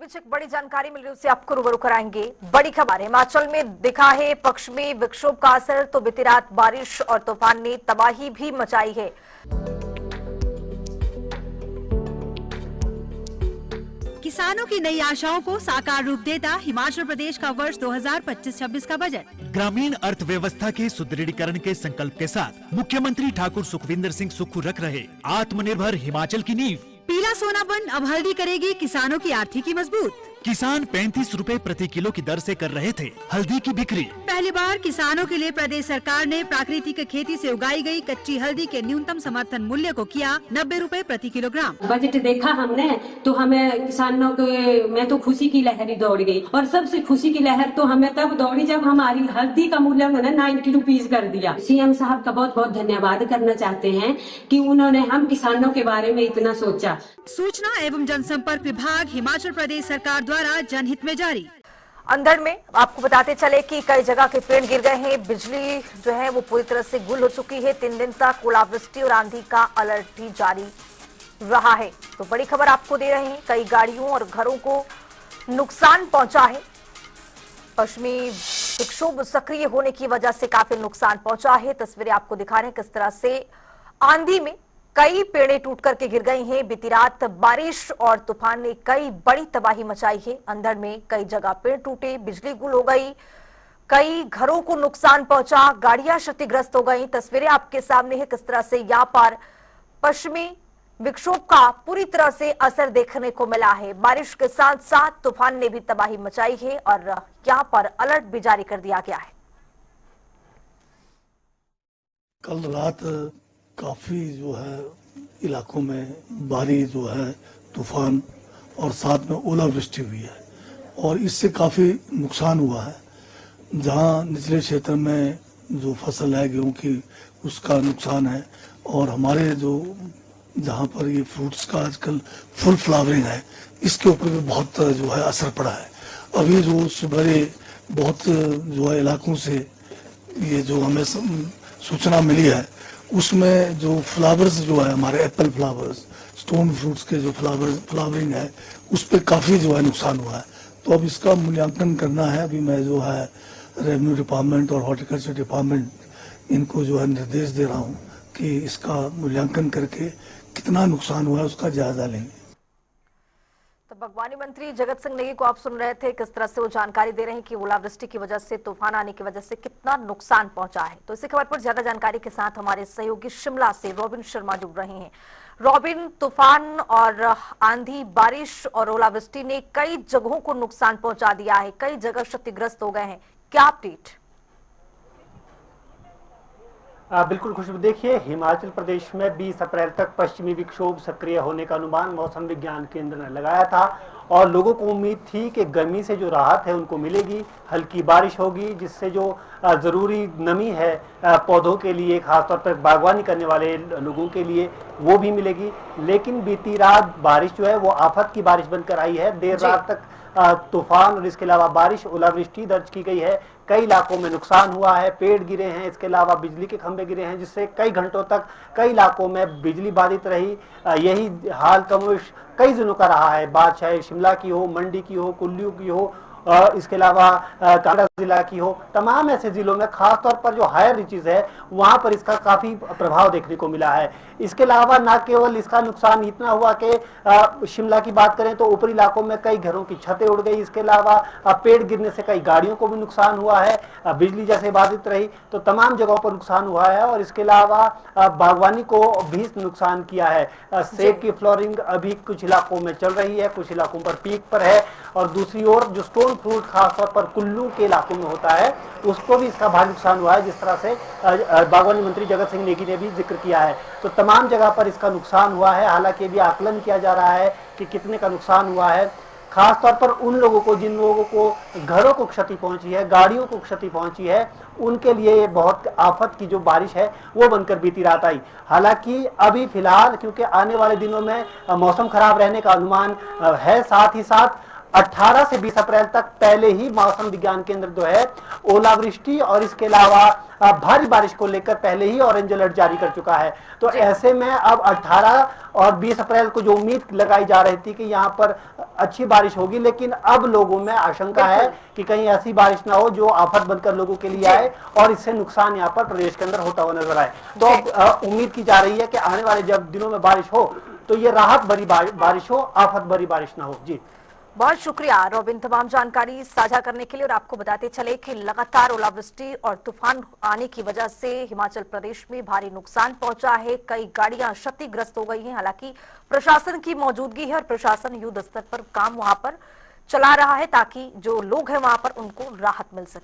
बीच एक बड़ी जानकारी मिल रही है, उससे आपको रूबरू कराएंगे। बड़ी खबर है, हिमाचल में दिखा है पश्चिमी विक्षोभ का असर। तो बीती रात बारिश और तूफान ने तबाही भी मचाई है। किसानों की नई आशाओं को साकार रूप देता हिमाचल प्रदेश का वर्ष 2025-26 का बजट। ग्रामीण अर्थव्यवस्था के सुदृढ़ीकरण के संकल्प के साथ मुख्यमंत्री ठाकुर सुखविंदर सिंह सुक्खू रख रहे आत्मनिर्भर हिमाचल की नींव। पीला सोनापन अब हल्दी करेगी किसानों की आर्थिकी मजबूत। किसान 35 रुपए प्रति किलो की दर से कर रहे थे हल्दी की बिक्री। पहली बार किसानों के लिए प्रदेश सरकार ने प्राकृतिक खेती से उगाई गई कच्ची हल्दी के न्यूनतम समर्थन मूल्य को किया 90 रुपए प्रति किलोग्राम। बजट देखा हमने तो हमें किसानों के में तो खुशी की लहर ही दौड़ गई, और सबसे खुशी की लहर तो हमें तब दौड़ी जब हमारी हल्दी का मूल्य उन्होंने 90 रुपीज कर दिया। सीएम साहब का बहुत बहुत धन्यवाद करना चाहते हैं कि उन्होंने हम किसानों के बारे में इतना सोचा। सूचना एवं जनसंपर्क विभाग हिमाचल प्रदेश सरकार द्वारा जनहित में जारी। अंधड़ में आपको बताते चले कि कई जगह के पेड़ गिर गए हैं। बिजली जो है वो पूरी तरह से गुल हो चुकी है। 3 दिन तक ओलावृष्टि और आंधी का अलर्ट भी जारी रहा है। तो बड़ी खबर आपको दे रहे हैं, कई गाड़ियों और घरों को नुकसान पहुंचा है। पश्चिमी विक्षोभ सक्रिय होने की वजह से काफी नुकसान पहुंचा है। तस्वीरें आपको दिखा रहे हैं किस तरह से आंधी में कई पेड़े टूट करके गिर गई हैं। बीती रात बारिश और तूफान ने कई बड़ी तबाही मचाई है। अंधड़ में कई जगह पेड़ टूटे, बिजली गुल हो गई, कई घरों को नुकसान पहुंचा, गाड़ियां क्षतिग्रस्त हो गई। तस्वीरें आपके सामने है किस तरह से यहाँ पर पश्चिमी विक्षोभ का पूरी तरह से असर देखने को मिला है। बारिश के साथ साथ तूफान ने भी तबाही मचाई है और यहाँ पर अलर्ट भी जारी कर दिया गया है। कल रात काफ़ी जो है इलाकों में भारी जो है तूफान और साथ में ओलावृष्टि हुई है, और इससे काफ़ी नुकसान हुआ है। जहां निचले क्षेत्र में जो फसल है गेहूं की, उसका नुकसान है, और हमारे जो जहां पर ये फ्रूट्स का आजकल फुल फ्लावरिंग है, इसके ऊपर भी बहुत जो है असर पड़ा है। अभी जो सुबह बहुत जो है इलाकों से ये जो हमें सूचना मिली है, उसमें जो फ्लावर्स जो है हमारे एप्पल फ्लावर्स, स्टोन फ्रूट्स के जो फ्लावरिंग है, उस पर काफ़ी जो है नुकसान हुआ है। तो अब इसका मूल्यांकन करना है। अभी मैं जो है रेवेन्यू डिपार्टमेंट और हॉर्टिकल्चर डिपार्टमेंट इनको जो है निर्देश दे रहा हूँ कि इसका मूल्यांकन करके कितना नुकसान हुआ है उसका जायजा लेंगे। तो बागवानी मंत्री जगत सिंह नेगी को आप सुन रहे थे, किस तरह से वो जानकारी दे रहे हैं कि ओलावृष्टि की वजह से, तूफान आने की वजह से कितना नुकसान पहुंचा है। तो इसी खबर पर ज्यादा जानकारी के साथ हमारे सहयोगी शिमला से रॉबिन शर्मा जुड़ रहे हैं। रॉबिन, तूफान और आंधी, बारिश और ओलावृष्टि ने कई जगहों को नुकसान पहुंचा दिया है, कई जगह क्षतिग्रस्त हो गए हैं, क्या अपडेट? बिल्कुल खुशबू, देखिए हिमाचल प्रदेश में 20 अप्रैल तक पश्चिमी विक्षोभ सक्रिय होने का अनुमान मौसम विज्ञान केंद्र ने लगाया था, और लोगों को उम्मीद थी कि गर्मी से जो राहत है उनको मिलेगी, हल्की बारिश होगी, जिससे जो ज़रूरी नमी है पौधों के लिए, खासतौर पर बागवानी करने वाले लोगों के लिए, वो भी मिलेगी। लेकिन बीती रात बारिश जो है वो आफत की बारिश बनकर आई है। देर रात तक तूफान और इसके अलावा बारिश, ओलावृष्टि दर्ज की गई है। कई इलाकों में नुकसान हुआ है, पेड़ गिरे हैं, इसके अलावा बिजली के खंभे गिरे हैं, जिससे कई घंटों तक कई इलाकों में बिजली बाधित रही। यही हाल कमोश कई दिनों का रहा है, बात चाहे शिमला की हो, मंडी की हो, कुल्लू की हो, इसके अलावा कांगड़ा जिला की हो, तमाम ऐसे जिलों में खासतौर पर जो हायर रीचेज है वहां पर इसका काफी प्रभाव देखने को मिला है। इसके अलावा न केवल इसका नुकसान इतना हुआ कि शिमला की बात करें तो ऊपरी इलाकों में कई घरों की छतें उड़ गई, इसके अलावा पेड़ गिरने से कई गाड़ियों को भी नुकसान हुआ है, बिजली जैसे बाधित रही, तो तमाम जगहों पर नुकसान हुआ है। और इसके अलावा बागवानी को भी नुकसान किया है। सेब की फ्लोरिंग अभी कुछ इलाकों में चल रही है, कुछ इलाकों पर पीक पर है, और दूसरी ओर जो स्टोन फ्रूट खासतौर पर कुल्लू के इलाकों में होता है उसको भी इसका भारी नुकसान हुआ है, जिस तरह से बागवानी मंत्री जगत सिंह नेगी ने भी जिक्र किया है। तो तमाम जगह पर इसका नुकसान हुआ है। हालांकि भी आकलन किया जा रहा है कि कितने का नुकसान हुआ है। खासतौर पर उन लोगों को, जिन लोगों को घरों को क्षति पहुंची है, गाड़ियों को क्षति पहुंची है, उनके लिए ये बहुत आफत की जो बारिश है वो बनकर बीती रात आई। हालांकि अभी फिलहाल क्योंकि आने वाले दिनों में मौसम खराब रहने का अनुमान है, साथ ही साथ 18 से 20 अप्रैल तक पहले ही मौसम विज्ञान केंद्र जो है ओलावृष्टि और इसके अलावा भारी बारिश को लेकर पहले ही ऑरेंज अलर्ट जारी कर चुका है। तो ऐसे में अब 18 और 20 अप्रैल को जो उम्मीद लगाई जा रही थी कि यहाँ पर अच्छी बारिश होगी, लेकिन अब लोगों में आशंका है कि कहीं ऐसी बारिश ना हो जो आफत बनकर लोगों के लिए आए और इससे नुकसान यहाँ पर प्रदेश के अंदर होता हुआ नजर आए। तो अब उम्मीद की जा रही है कि आने वाले जब दिनों में बारिश हो तो ये राहत भरी बारिश हो, आफत भरी बारिश ना हो। जी बहुत शुक्रिया रॉबिन तमाम जानकारी साझा करने के लिए। और आपको बताते चले कि लगातार ओलावृष्टि और तूफान आने की वजह से हिमाचल प्रदेश में भारी नुकसान पहुंचा है, कई गाड़ियां क्षतिग्रस्त हो गई हैं। हालांकि प्रशासन की मौजूदगी है और प्रशासन युद्ध स्तर पर काम वहां पर चला रहा है ताकि जो लोग हैं वहां पर उनको राहत मिल सके।